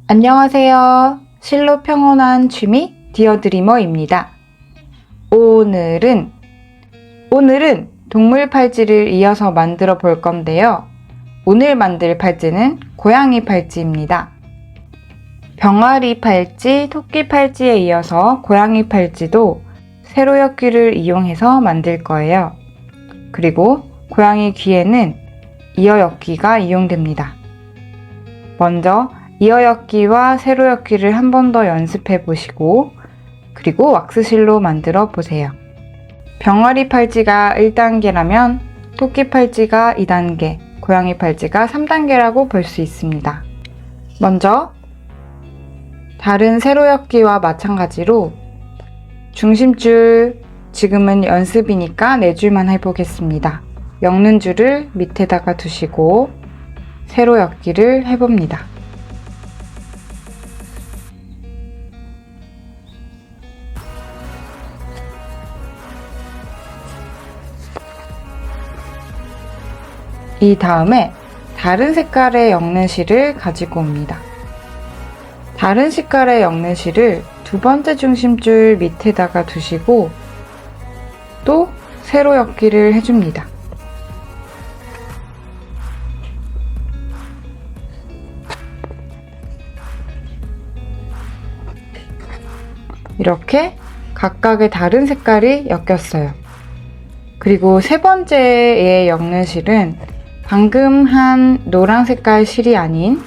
안녕하세요. 실로 평온한 취미 디어드리머입니다. 오늘은 동물 팔찌를 이어서 만들어 볼 건데요. 오늘 만들 팔찌는 고양이 팔찌입니다. 병아리 팔찌, 토끼 팔찌에 이어서 고양이 팔찌도 세로엽기를 이용해서 만들 거예요. 그리고 고양이 귀에는 이어엽기가 이용됩니다. 먼저 이어엽기와 세로엽기를 한 번 더 연습해 보시고 그리고 왁스실로 만들어 보세요. 병아리 팔찌가 1단계라면 토끼 팔찌가 2단계, 고양이 팔찌가 3단계라고 볼 수 있습니다. 먼저 다른 세로엽기와 마찬가지로 중심줄, 지금은 연습이니까 4줄만 해보겠습니다. 엮는 줄을 밑에다가 두시고 세로엽기를 해봅니다. 이 다음에 다른 색깔의 엮는 실을 가지고 옵니다. 다른 색깔의 엮는 실을 두 번째 중심줄 밑에다가 두시고 또 세로 엮기를 해줍니다. 이렇게 각각의 다른 색깔이 엮였어요. 그리고 세 번째의 엮는 실은 방금 한 노란 색깔 실이 아닌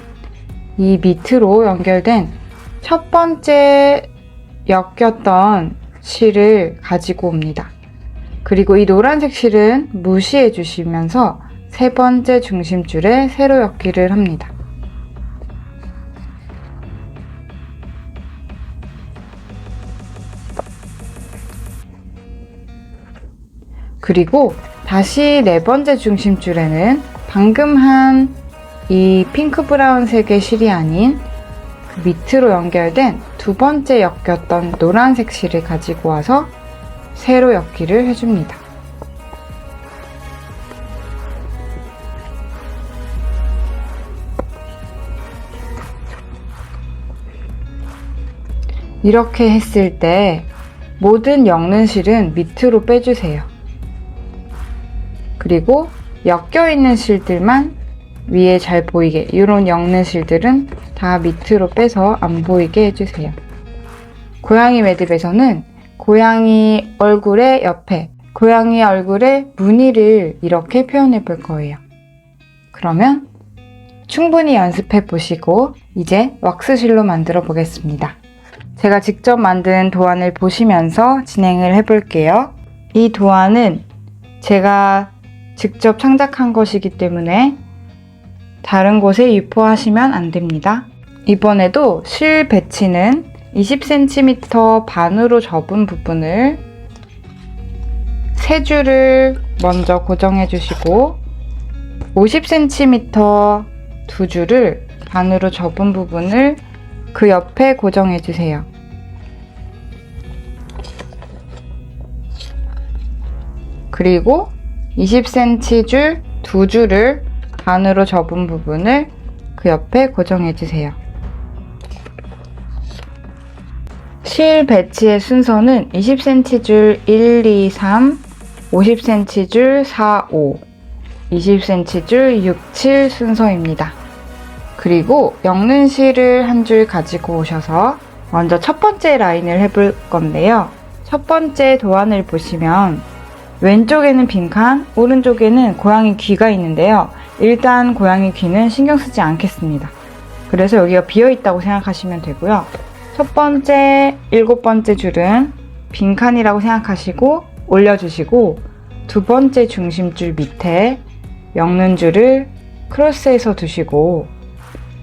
이 밑으로 연결된 첫 번째 엮였던 실을 가지고 옵니다. 그리고 이 노란색 실은 무시해 주시면서 세 번째 중심줄에 세로 엮기를 합니다. 그리고 다시 네 번째 중심줄에는 방금 한 이 핑크 브라운색의 실이 아닌 그 밑으로 연결된 두 번째 엮였던 노란색 실을 가지고 와서 세로 엮기를 해줍니다. 이렇게 했을 때 모든 엮는 실은 밑으로 빼주세요. 그리고 엮여있는 실들만 위에 잘 보이게, 이런 엮는 실들은 다 밑으로 빼서 안 보이게 해주세요. 고양이 매듭에서는 고양이 얼굴의 옆에, 고양이 얼굴의 무늬를 이렇게 표현해 볼 거예요. 그러면 충분히 연습해 보시고 이제 왁스실로 만들어 보겠습니다. 제가 직접 만든 도안을 보시면서 진행을 해 볼게요. 이 도안은 제가 직접 창작한 것이기 때문에 다른 곳에 유포하시면 안 됩니다. 이번에도 실 배치는 20cm 반으로 접은 부분을 세 줄을 먼저 고정해 주시고 50cm 두 줄을 반으로 접은 부분을 그 옆에 고정해 주세요. 그리고 20cm 줄 두 줄을 반으로 접은 부분을 그 옆에 고정해 주세요. 실 배치의 순서는 20cm 줄 1, 2, 3, 50cm 줄 4, 5, 20cm 줄 6, 7 순서입니다. 그리고 엮는 실을 한 줄 가지고 오셔서 먼저 첫 번째 라인을 해볼 건데요. 첫 번째 도안을 보시면 왼쪽에는 빈칸, 오른쪽에는 고양이 귀가 있는데요. 일단 고양이 귀는 신경 쓰지 않겠습니다. 그래서 여기가 비어있다고 생각하시면 되고요. 첫 번째, 7번째 줄은 빈칸이라고 생각하시고 올려주시고 두 번째 중심줄 밑에 엮는 줄을 크로스해서 두시고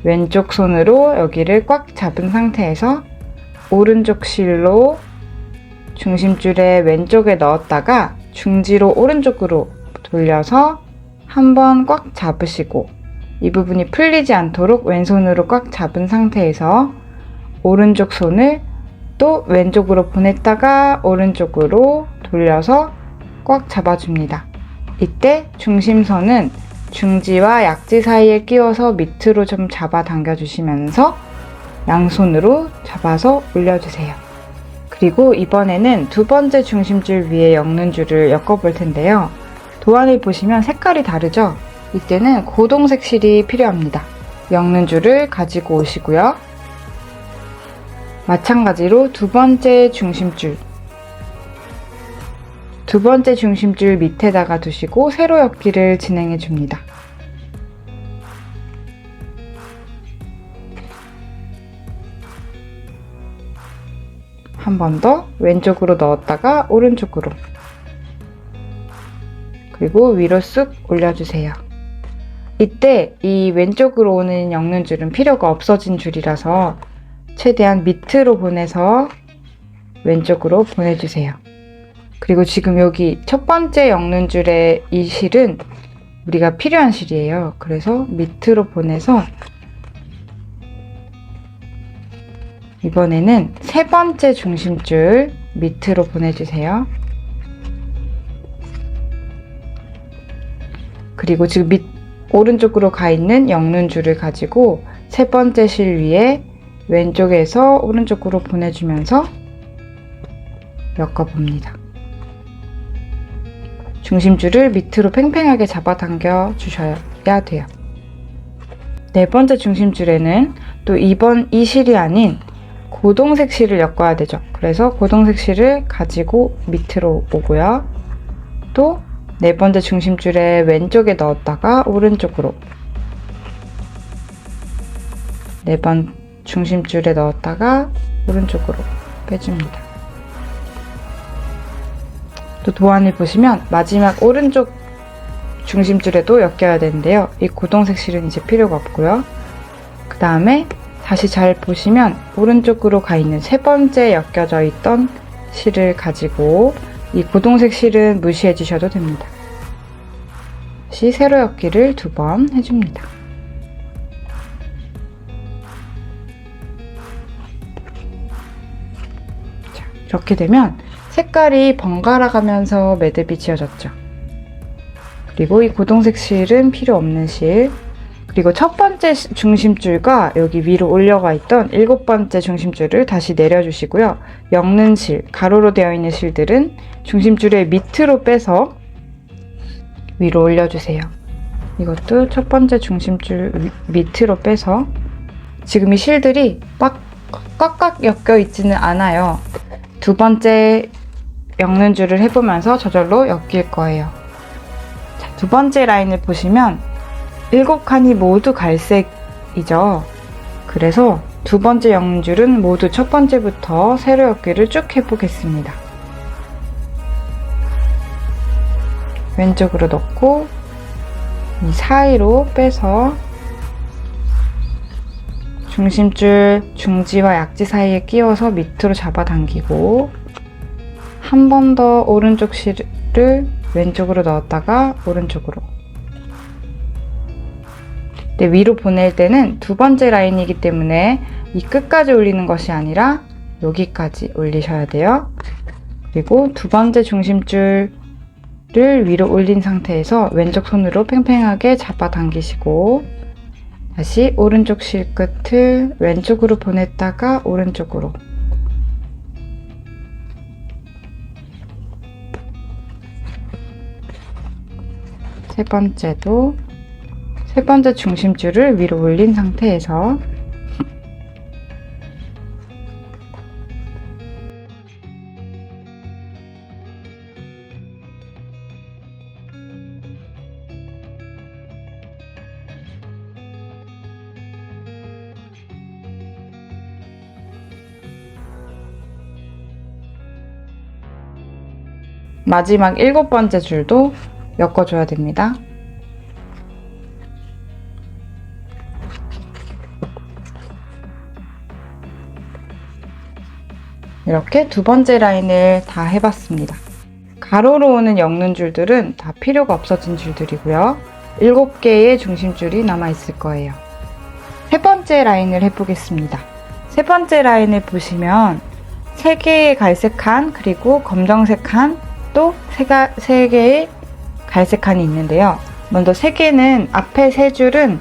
왼쪽 손으로 여기를 꽉 잡은 상태에서 오른쪽 실로 중심줄의 왼쪽에 넣었다가 중지로 오른쪽으로 돌려서 한번 꽉 잡으시고 이 부분이 풀리지 않도록 왼손으로 꽉 잡은 상태에서 오른쪽 손을 또 왼쪽으로 보냈다가 오른쪽으로 돌려서 꽉 잡아줍니다. 이때 중심선은 중지와 약지 사이에 끼워서 밑으로 좀 잡아 당겨 주시면서 양손으로 잡아서 올려주세요. 그리고 이번에는 두 번째 중심줄 위에 엮는 줄을 엮어볼 텐데요. 도안을 보시면 색깔이 다르죠? 이때는 고동색 실이 필요합니다. 엮는 줄을 가지고 오시고요. 마찬가지로 두 번째 중심줄 밑에다가 두시고 세로 엮기를 진행해 줍니다. 한 번 더 왼쪽으로 넣었다가 오른쪽으로, 그리고 위로 쑥 올려주세요. 이때 이 왼쪽으로 오는 엮는 줄은 필요가 없어진 줄이라서 최대한 밑으로 보내서 왼쪽으로 보내주세요. 그리고 지금 여기 첫 번째 엮는 줄의 이 실은 우리가 필요한 실이에요. 그래서 밑으로 보내서 이번에는 세 번째 중심줄 밑으로 보내주세요. 그리고 지금 오른쪽으로 가 있는 엮는 줄을 가지고 세 번째 실 위에 왼쪽에서 오른쪽으로 보내주면서 엮어봅니다. 중심줄을 밑으로 팽팽하게 잡아당겨 주셔야 돼요. 네 번째 중심줄에는 또 이 실이 아닌 고동색 실을 엮어야 되죠. 그래서 고동색 실을 가지고 밑으로 오고요. 또 네 번째 중심줄에 왼쪽에 넣었다가 오른쪽으로, 네 번 중심줄에 넣었다가 오른쪽으로 빼줍니다. 또 도안을 보시면 마지막 오른쪽 중심줄에도 엮여야 되는데요. 이 고동색 실은 이제 필요가 없고요. 그 다음에 다시 잘 보시면 오른쪽으로 가 있는 세 번째 엮여져 있던 실을 가지고 이 고동색 실은 무시해 주셔도 됩니다. 다시 세로 엮기를 2번 해줍니다. 자, 이렇게 되면 색깔이 번갈아 가면서 매듭이 지어졌죠. 그리고 이 고동색 실은 필요 없는 실, 그리고 첫 번째 중심줄과 여기 위로 올려가 있던 7번째 중심줄을 다시 내려주시고요. 엮는 실, 가로로 되어 있는 실들은 중심줄의 밑으로 빼서 위로 올려주세요. 이것도 첫 번째 중심줄 밑으로 빼서, 지금 이 실들이 꽉꽉 엮여 있지는 않아요. 두 번째 엮는 줄을 해보면서 저절로 엮일 거예요. 자, 두 번째 라인을 보시면 7칸이 모두 갈색이죠. 그래서 두 번째 엮는 줄은 모두 첫 번째부터 세로 엮기를 쭉 해보겠습니다. 왼쪽으로 넣고 이 사이로 빼서 중심줄 중지와 약지 사이에 끼워서 밑으로 잡아당기고, 한 번 더 오른쪽 실을 왼쪽으로 넣었다가 오른쪽으로. 네, 위로 보낼 때는 두 번째 라인이기 때문에 이 끝까지 올리는 것이 아니라 여기까지 올리셔야 돼요. 그리고 두 번째 중심줄을 위로 올린 상태에서 왼쪽 손으로 팽팽하게 잡아당기시고, 다시 오른쪽 실 끝을 왼쪽으로 보냈다가 오른쪽으로, 세 번째 중심줄을 위로 올린 상태에서 마지막 7번째 줄도 엮어줘야 됩니다. 이렇게 두 번째 라인을 다 해봤습니다. 가로로 오는 엮는 줄들은 다 필요가 없어진 줄들이고요. 7개의 중심줄이 남아있을 거예요. 세 번째 라인을 해보겠습니다. 세 번째 라인을 보시면 3개의 갈색 칸, 그리고 검정색 칸, 또 3개의 갈색 칸이 있는데요. 먼저 3개는 앞에 3줄은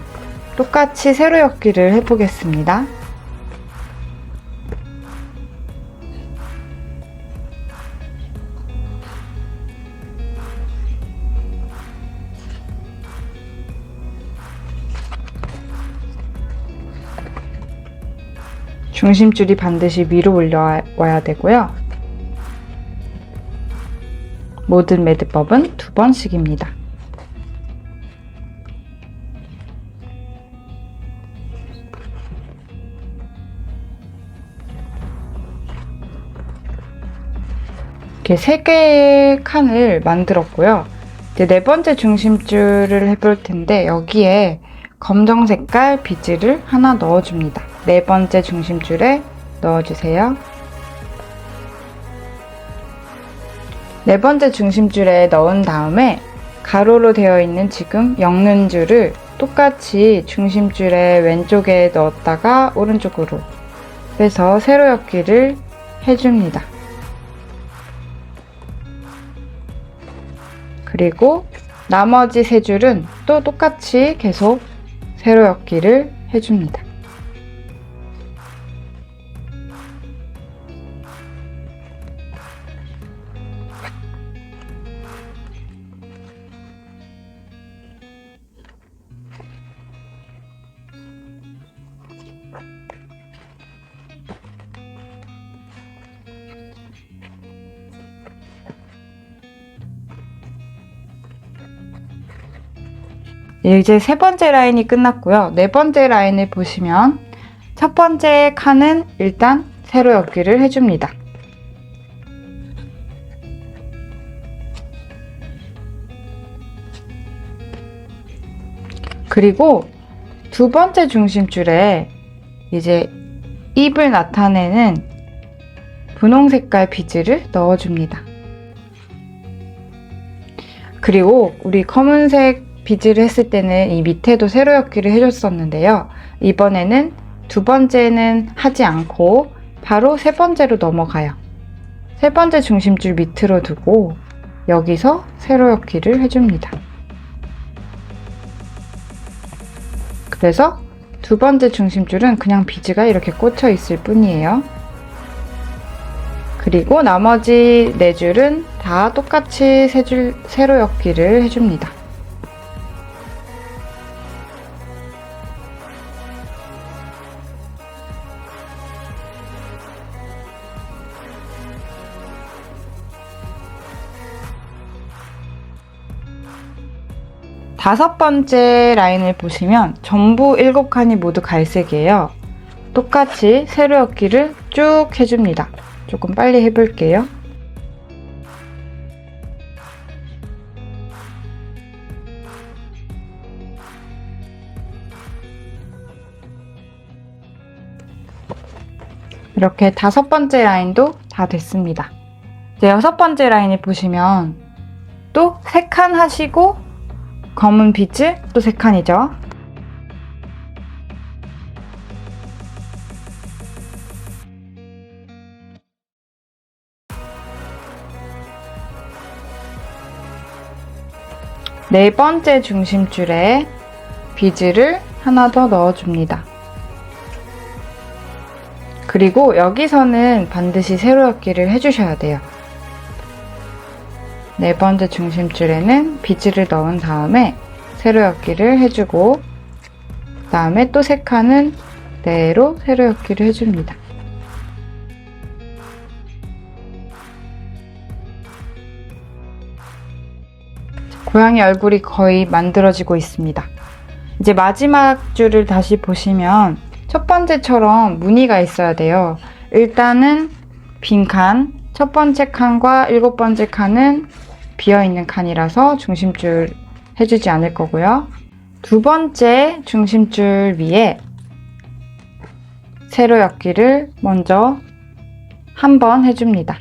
똑같이 세로 엮기를 해보겠습니다. 중심줄이 반드시 위로 올려와야 되고요. 모든 매듭법은 2번씩입니다. 이렇게 3개의 칸을 만들었고요. 이제 4번째 중심줄을 해볼 텐데 여기에 검정 색깔 비즈를 하나 넣어줍니다. 4번째 중심줄에 넣어주세요. 4번째 중심줄에 넣은 다음에 가로로 되어 있는 지금 엮는 줄을 똑같이 중심줄의 왼쪽에 넣었다가 오른쪽으로 빼서 세로 엮기를 해줍니다. 그리고 나머지 3줄은 또 똑같이 계속 세로 엮기를 해줍니다. 이제 3번째 라인이 끝났고요. 4번째 라인을 보시면 첫 번째 칸은 일단 세로 엮기를 해줍니다. 그리고 2번째 중심줄에 이제 입을 나타내는 분홍 색깔 비즈를 넣어줍니다. 그리고 우리 검은색 비즈를 했을 때는 이 밑에도 세로 엮기를 해줬었는데요. 이번에는 2번째는 하지 않고 바로 3번째로 넘어가요. 3번째 중심줄 밑으로 두고 여기서 세로 엮기를 해줍니다. 그래서 2번째 중심줄은 그냥 비즈가 이렇게 꽂혀 있을 뿐이에요. 그리고 나머지 4줄은 다 똑같이 세로 엮기를 해줍니다. 다섯 번째 라인을 보시면 전부 7칸이 모두 갈색이에요. 똑같이 세로 엮기를 쭉 해줍니다. 조금 빨리 해볼게요. 이렇게 5번째 라인도 다 됐습니다. 이제 6번째 라인을 보시면 또 3칸 하시고 검은 비즈 또 3칸이죠. 네 번째 중심줄에 비즈를 하나 더 넣어줍니다. 그리고 여기서는 반드시 세로 엮기를 해주셔야 돼요. 네 번째 중심줄에는 비즈를 넣은 다음에 세로 엮기를 해주고 그 다음에 또 3칸은 그대로 세로 엮기를 해줍니다. 고양이 얼굴이 거의 만들어지고 있습니다. 이제 마지막 줄을 다시 보시면 첫 번째처럼 무늬가 있어야 돼요. 일단은 빈 칸, 첫 번째 칸과 7번째 칸은 비어있는 칸이라서 중심줄 해주지 않을 거고요. 2번째 중심줄 위에 세로 엮기를 먼저 한 번 해줍니다.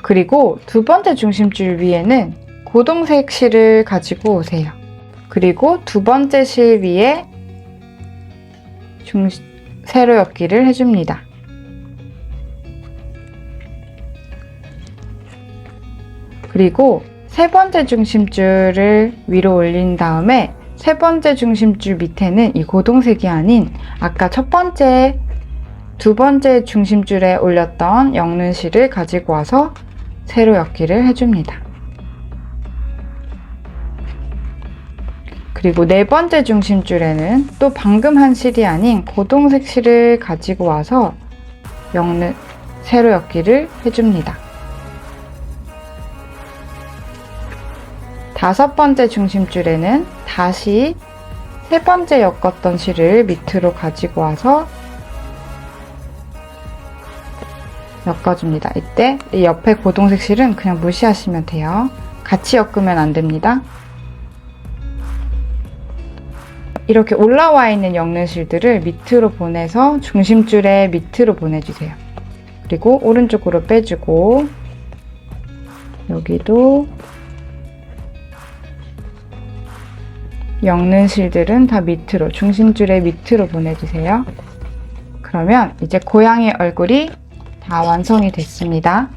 그리고 2번째 중심줄 위에는 고동색 실을 가지고 오세요. 그리고 2번째 실 위에 세로 엮기를 해줍니다. 그리고 3번째 중심줄을 위로 올린 다음에 3번째 중심줄 밑에는 이 고동색이 아닌 아까 첫 번째, 2번째 중심줄에 올렸던 엮는 실을 가지고 와서 세로 엮기를 해줍니다. 그리고 네 번째 중심줄에는 또 방금 한 실이 아닌 고동색 실을 가지고 와서 세로 엮기를 해줍니다. 다섯 번째 중심줄에는 다시 세 번째 엮었던 실을 밑으로 가지고 와서 엮어줍니다. 이때 이 옆에 고동색 실은 그냥 무시하시면 돼요. 같이 엮으면 안 됩니다. 이렇게 올라와 있는 엮는 실들을 밑으로 보내서 중심줄의 밑으로 보내주세요. 그리고 오른쪽으로 빼주고 여기도 엮는 실들은 다 밑으로, 중심줄의 밑으로 보내주세요. 그러면 이제 고양이 얼굴이 다 완성이 됐습니다.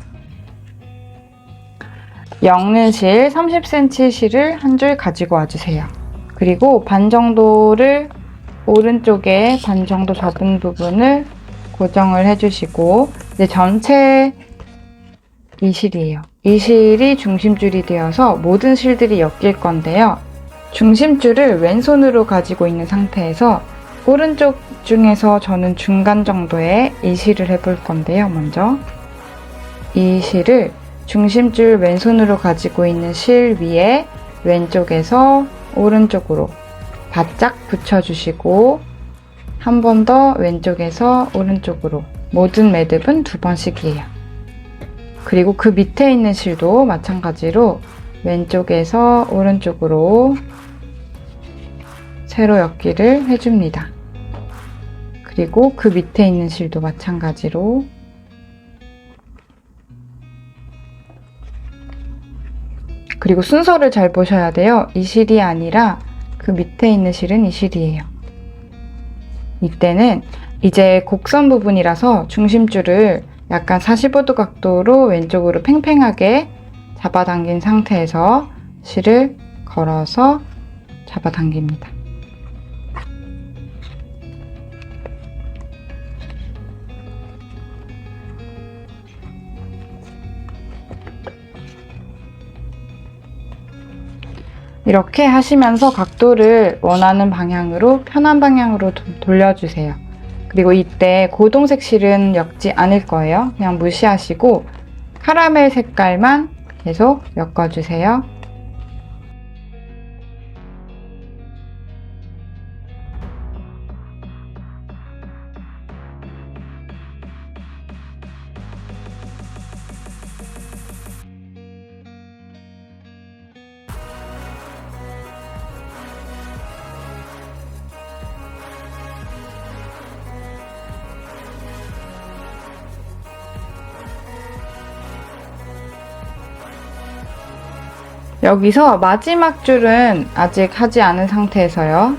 엮는 실 30cm 실을 한 줄 가지고 와주세요. 그리고 반 정도를 오른쪽에 반 정도 접은 부분을 고정을 해주시고 이제 전체 이 실이에요. 이 실이 중심줄이 되어서 모든 실들이 엮일 건데요. 중심줄을 왼손으로 가지고 있는 상태에서 오른쪽 중에서 저는 중간 정도의 이 실을 해볼 건데요. 먼저 이 실을 중심줄 왼손으로 가지고 있는 실 위에 왼쪽에서 오른쪽으로 바짝 붙여주시고 한 번 더 왼쪽에서 오른쪽으로 모든 매듭은 2번씩이에요. 그리고 그 밑에 있는 실도 마찬가지로 왼쪽에서 오른쪽으로 세로 엮기를 해줍니다. 그리고 그 밑에 있는 실도 마찬가지로 그리고 순서를 잘 보셔야 돼요. 이 실이 아니라 그 밑에 있는 실은 이 실이에요. 이때는 이제 곡선 부분이라서 중심줄을 약간 45도 각도로 왼쪽으로 팽팽하게 잡아당긴 상태에서 실을 걸어서 잡아당깁니다. 이렇게 하시면서 각도를 원하는 방향으로 편한 방향으로 돌려주세요. 그리고 이때 고동색 실은 엮지 않을 거예요. 그냥 무시하시고 카라멜 색깔만 계속 엮어주세요. 여기서 마지막 줄은 아직 하지 않은 상태에서요.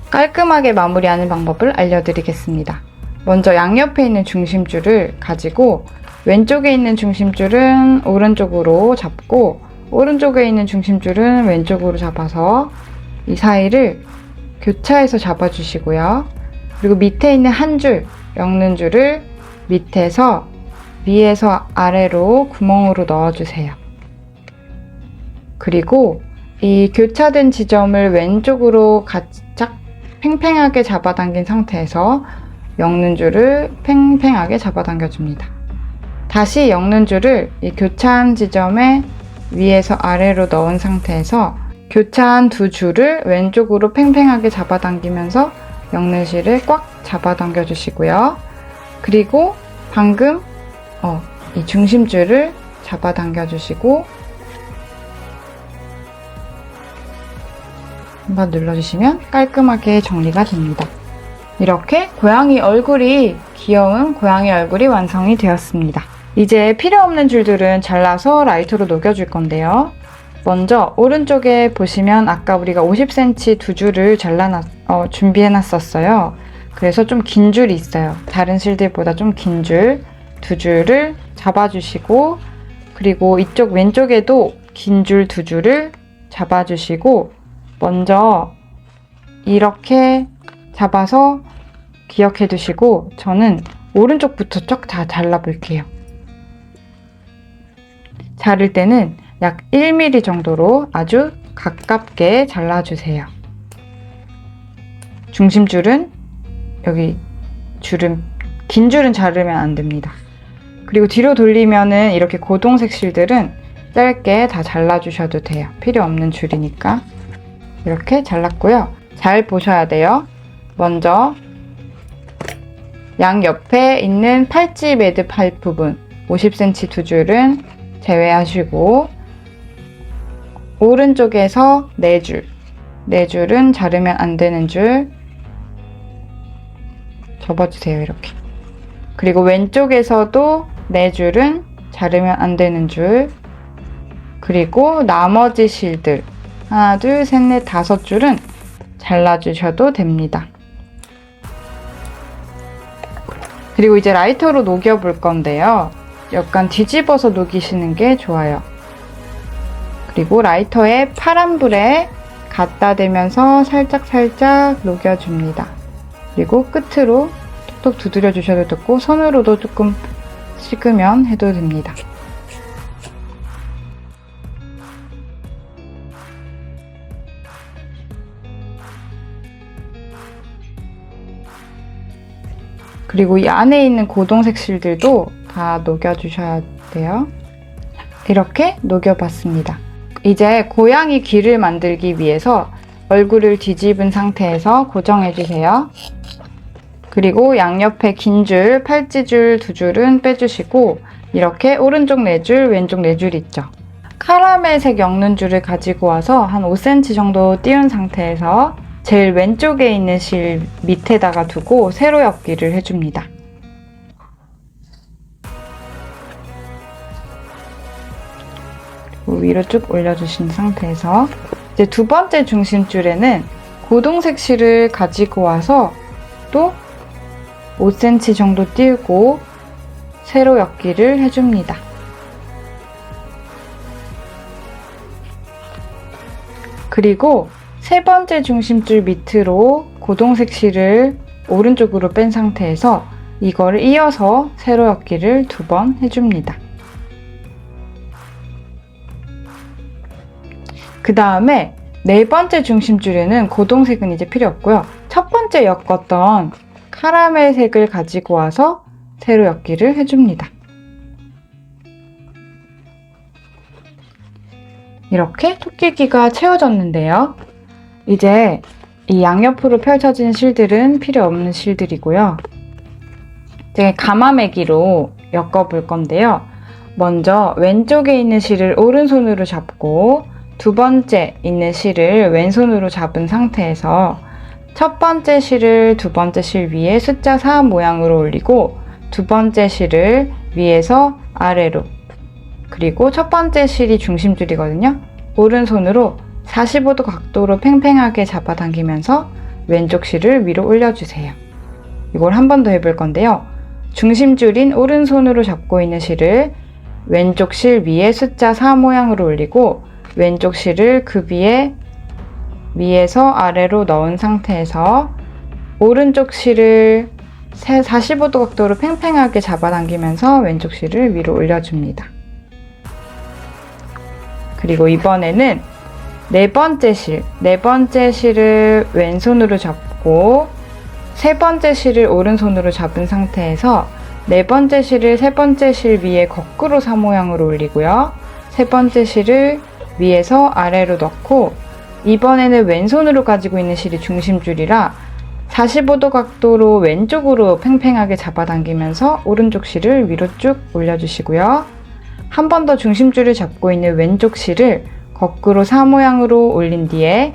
깔끔하게 마무리하는 방법을 알려드리겠습니다. 먼저 양옆에 있는 중심줄을 가지고 왼쪽에 있는 중심줄은 오른쪽으로 잡고 오른쪽에 있는 중심줄은 왼쪽으로 잡아서 이 사이를 교차해서 잡아주시고요. 그리고 밑에 있는 한 줄, 엮는 줄을 밑에서 위에서 아래로 구멍으로 넣어주세요. 그리고 이 교차된 지점을 왼쪽으로 가짝 팽팽하게 잡아당긴 상태에서 엮는 줄을 팽팽하게 잡아당겨줍니다. 다시 엮는 줄을 이 교차한 지점에 위에서 아래로 넣은 상태에서 교차한 두 줄을 왼쪽으로 팽팽하게 잡아당기면서 엮는 실을 꽉 잡아당겨 주시고요. 그리고 방금 이 중심줄을 잡아당겨 주시고 한번 눌러주시면 깔끔하게 정리가 됩니다. 이렇게 고양이 얼굴이 귀여운 고양이 얼굴이 완성이 되었습니다. 이제 필요 없는 줄들은 잘라서 라이터로 녹여줄 건데요. 먼저 오른쪽에 보시면 아까 우리가 50cm 두 줄을 준비해놨었어요. 그래서 좀 긴 줄이 있어요. 다른 실들보다 좀 긴 줄 두 줄을 잡아주시고 그리고 이쪽 왼쪽에도 긴 줄 두 줄을 잡아주시고 먼저 이렇게 잡아서 기억해 두시고 저는 오른쪽부터 쭉 다 잘라볼게요. 자를 때는 약 1mm 정도로 아주 가깝게 잘라주세요. 중심줄은 여기 긴 줄은 자르면 안 됩니다. 그리고 뒤로 돌리면은 이렇게 고동색 실들은 짧게 다 잘라주셔도 돼요. 필요 없는 줄이니까. 이렇게 잘랐고요. 잘 보셔야 돼요. 먼저 양 옆에 있는 팔찌 매듭할 부분 50cm 두 줄은 제외하시고 오른쪽에서 4줄, 4줄은 자르면 안 되는 줄 접어주세요. 이렇게. 그리고 왼쪽에서도 4줄은 자르면 안 되는 줄, 그리고 나머지 실들 하나, 둘, 셋, 넷, 5줄은 잘라주셔도 됩니다. 그리고 이제 라이터로 녹여볼 건데요. 약간 뒤집어서 녹이시는 게 좋아요. 그리고 라이터에 파란불에 갖다 대면서 살짝살짝 녹여줍니다. 그리고 끝으로 톡톡 두드려 주셔도 되고 손으로도 조금 식으면 해도 됩니다. 그리고 이 안에 있는 고동색 실들도 다 녹여주셔야 돼요. 이렇게 녹여봤습니다. 이제 고양이 귀를 만들기 위해서 얼굴을 뒤집은 상태에서 고정해주세요. 그리고 양옆에 긴 줄, 팔찌줄 2줄은 빼주시고 이렇게 오른쪽 4줄, 왼쪽 4줄 있죠. 카라멜색 엮는 줄을 가지고 와서 한 5cm 정도 띄운 상태에서 제일 왼쪽에 있는 실 밑에다가 두고 세로 엮기를 해줍니다. 그리고 위로 쭉 올려주신 상태에서 이제 두 번째 중심줄에는 고동색 실을 가지고 와서 또 5cm 정도 띄우고 세로 엮기를 해줍니다. 그리고 세 번째 중심줄 밑으로 고동색 실을 오른쪽으로 뺀 상태에서 이거를 이어서 세로 엮기를 2번 해줍니다. 그 다음에 네 번째 중심줄에는 고동색은 이제 필요 없고요. 첫 번째 엮었던 카라멜색을 가지고 와서 세로 엮기를 해줍니다. 이렇게 토끼귀가 채워졌는데요. 이제 이 양옆으로 펼쳐진 실들은 필요 없는 실들이고요. 이제 가마매기로 엮어볼 건데요. 먼저 왼쪽에 있는 실을 오른손으로 잡고 두 번째 있는 실을 왼손으로 잡은 상태에서 첫 번째 실을 두 번째 실 위에 숫자 4 모양으로 올리고 두 번째 실을 위에서 아래로, 그리고 첫 번째 실이 중심줄이거든요. 오른손으로 45도 각도로 팽팽하게 잡아당기면서 왼쪽 실을 위로 올려주세요. 이걸 한 번 더 해볼 건데요. 중심줄인 오른손으로 잡고 있는 실을 왼쪽 실 위에 숫자 4 모양으로 올리고 왼쪽 실을 그 위에서 아래로 넣은 상태에서 오른쪽 실을 45도 각도로 팽팽하게 잡아당기면서 왼쪽 실을 위로 올려줍니다. 그리고 이번에는 네 번째 실을 왼손으로 잡고 세 번째 실을 오른손으로 잡은 상태에서 네 번째 실을 세 번째 실 위에 거꾸로 4 모양으로 올리고요. 세 번째 실을 위에서 아래로 넣고 이번에는 왼손으로 가지고 있는 실이 중심줄이라 45도 각도로 왼쪽으로 팽팽하게 잡아당기면서 오른쪽 실을 위로 쭉 올려주시고요. 한 번 더 중심줄을 잡고 있는 왼쪽 실을 거꾸로 4 모양으로 올린 뒤에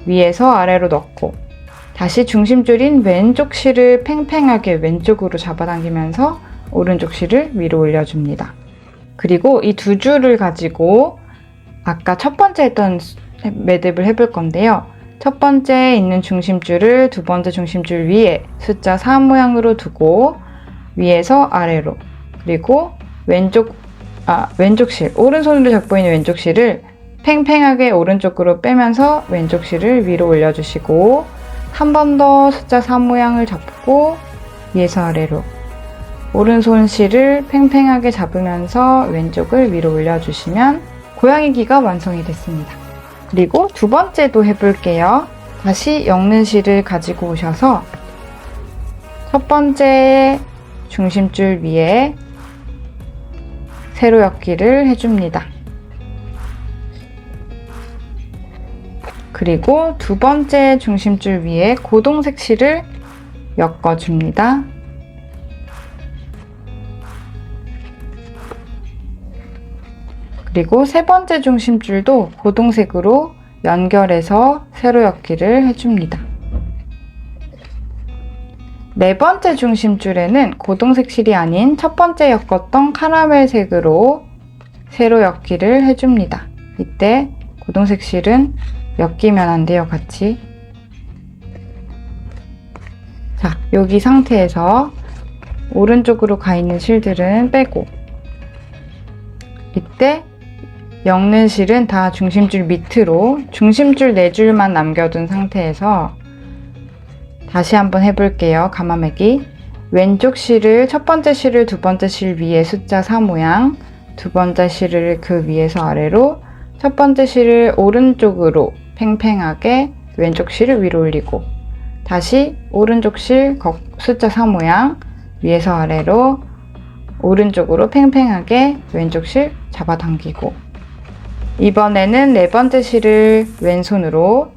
위에서 아래로 넣고 다시 중심줄인 왼쪽 실을 팽팽하게 왼쪽으로 잡아당기면서 오른쪽 실을 위로 올려줍니다. 그리고 이 2줄을 가지고 아까 첫 번째 했던 매듭을 해볼 건데요. 첫 번째 있는 중심줄을 두 번째 중심줄 위에 숫자 4 모양으로 두고 위에서 아래로, 그리고 왼쪽 실, 오른손으로 잡고 있는 왼쪽 실을 팽팽하게 오른쪽으로 빼면서 왼쪽 실을 위로 올려주시고 한 번 더 숫자 4 모양을 잡고 위에서 아래로 오른손 실을 팽팽하게 잡으면서 왼쪽을 위로 올려주시면 고양이 귀가 완성이 됐습니다. 그리고 두 번째도 해볼게요. 다시 엮는 실을 가지고 오셔서 첫 번째 중심줄 위에 세로 엮기를 해줍니다. 그리고 두 번째 중심줄 위에 고동색 실을 엮어줍니다. 그리고 세 번째 중심줄도 고동색으로 연결해서 세로 엮기를 해줍니다. 네 번째 중심줄에는 고동색 실이 아닌 첫 번째 엮었던 카라멜색으로 세로 엮기를 해줍니다. 이때 고동색 실은 엮이면 안 돼요, 같이. 자, 여기 상태에서 오른쪽으로 가 있는 실들은 빼고, 이때 엮는 실은 다 중심줄 밑으로 중심줄 4줄만 남겨둔 상태에서 다시 한번 해볼게요. 가마매기. 왼쪽 실을 첫 번째 실을 두 번째 실 위에 숫자 4 모양, 두 번째 실을 그 위에서 아래로, 첫 번째 실을 오른쪽으로 팽팽하게 왼쪽 실을 위로 올리고, 다시 오른쪽 실 숫자 4 모양 위에서 아래로 오른쪽으로 팽팽하게 왼쪽 실 잡아당기고, 이번에는 네 번째 실을 왼손으로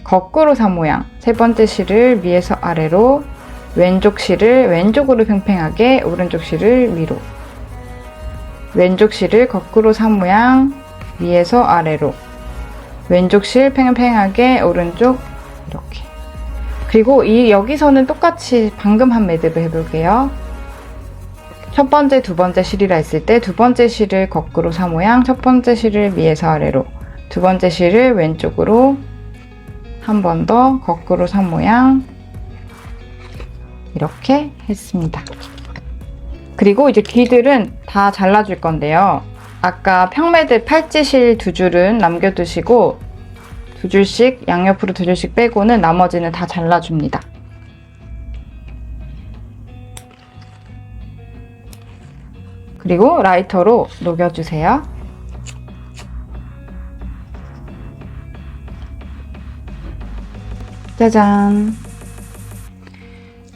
거꾸로 4 모양, 세 번째 실을 위에서 아래로, 왼쪽 실을 왼쪽으로 팽팽하게 오른쪽 실을 위로, 왼쪽 실을 거꾸로 3 모양 위에서 아래로, 왼쪽 실 팽팽하게 오른쪽 이렇게. 그리고 여기서는 똑같이 방금 한 매듭을 해볼게요. 첫 번째, 두 번째 실이라 했을 때 두 번째 실을 거꾸로 4 모양, 첫 번째 실을 위에서 아래로, 두 번째 실을 왼쪽으로 한 번 더 거꾸로 3 모양 이렇게 했습니다. 그리고 이제 귀들은 다 잘라줄 건데요. 아까 평매듭 팔찌실 2줄은 남겨두시고 2줄씩 양옆으로 2줄씩 빼고는 나머지는 다 잘라줍니다. 그리고 라이터로 녹여주세요. 짜잔!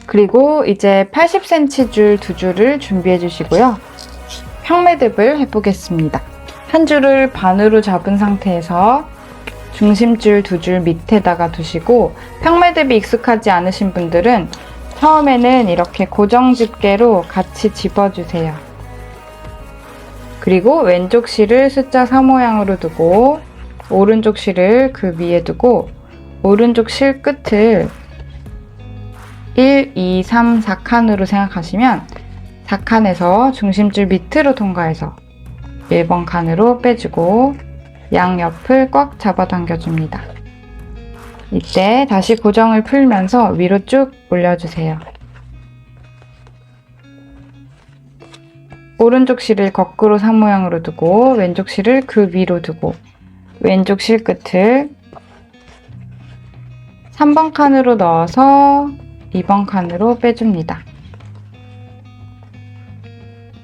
그리고 이제 80cm 줄 2줄을 준비해 주시고요. 평매듭을 해보겠습니다. 한 줄을 반으로 잡은 상태에서 중심줄 2줄 밑에다가 두시고, 평매듭이 익숙하지 않으신 분들은 처음에는 이렇게 고정 집게로 같이 집어주세요. 그리고 왼쪽 실을 숫자 4 모양으로 두고 오른쪽 실을 그 위에 두고 오른쪽 실 끝을 1, 2, 3, 4칸으로 생각하시면 4칸에서 중심줄 밑으로 통과해서 1번 칸으로 빼주고 양옆을 꽉 잡아당겨줍니다. 이때 다시 고정을 풀면서 위로 쭉 올려주세요. 오른쪽 실을 거꾸로 3 모양으로 두고 왼쪽 실을 그 위로 두고 왼쪽 실 끝을 3번 칸으로 넣어서 2번 칸으로 빼줍니다.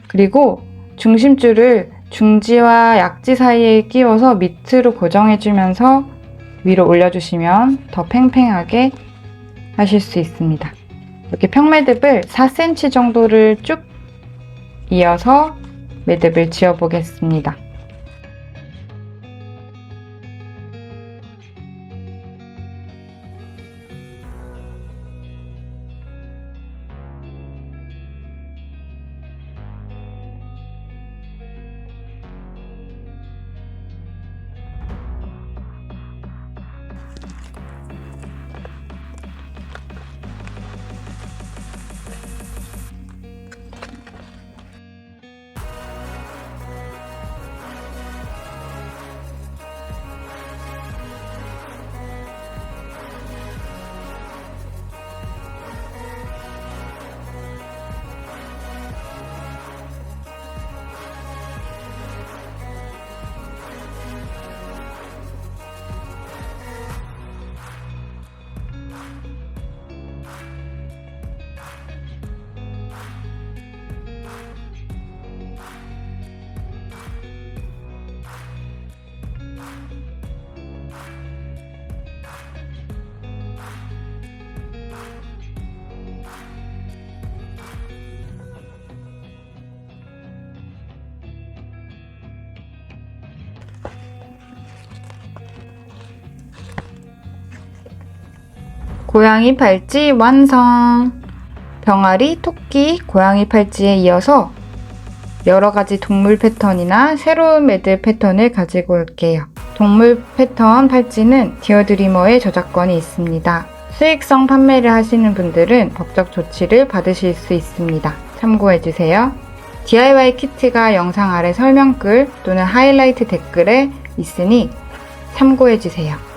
그리고 중심줄을 중지와 약지 사이에 끼워서 밑으로 고정해주면서 위로 올려주시면 더 팽팽하게 하실 수 있습니다. 이렇게 평매듭을 4cm 정도를 쭉 이어서 매듭을 지어 보겠습니다. 고양이 팔찌 완성! 병아리, 토끼, 고양이 팔찌에 이어서 여러가지 동물 패턴이나 새로운 매듭 패턴을 가지고 올게요. 동물 패턴 팔찌는 디어드리머의 저작권이 있습니다. 수익성 판매를 하시는 분들은 법적 조치를 받으실 수 있습니다. 참고해주세요. DIY 키트가 영상 아래 설명글 또는 하이라이트 댓글에 있으니 참고해주세요.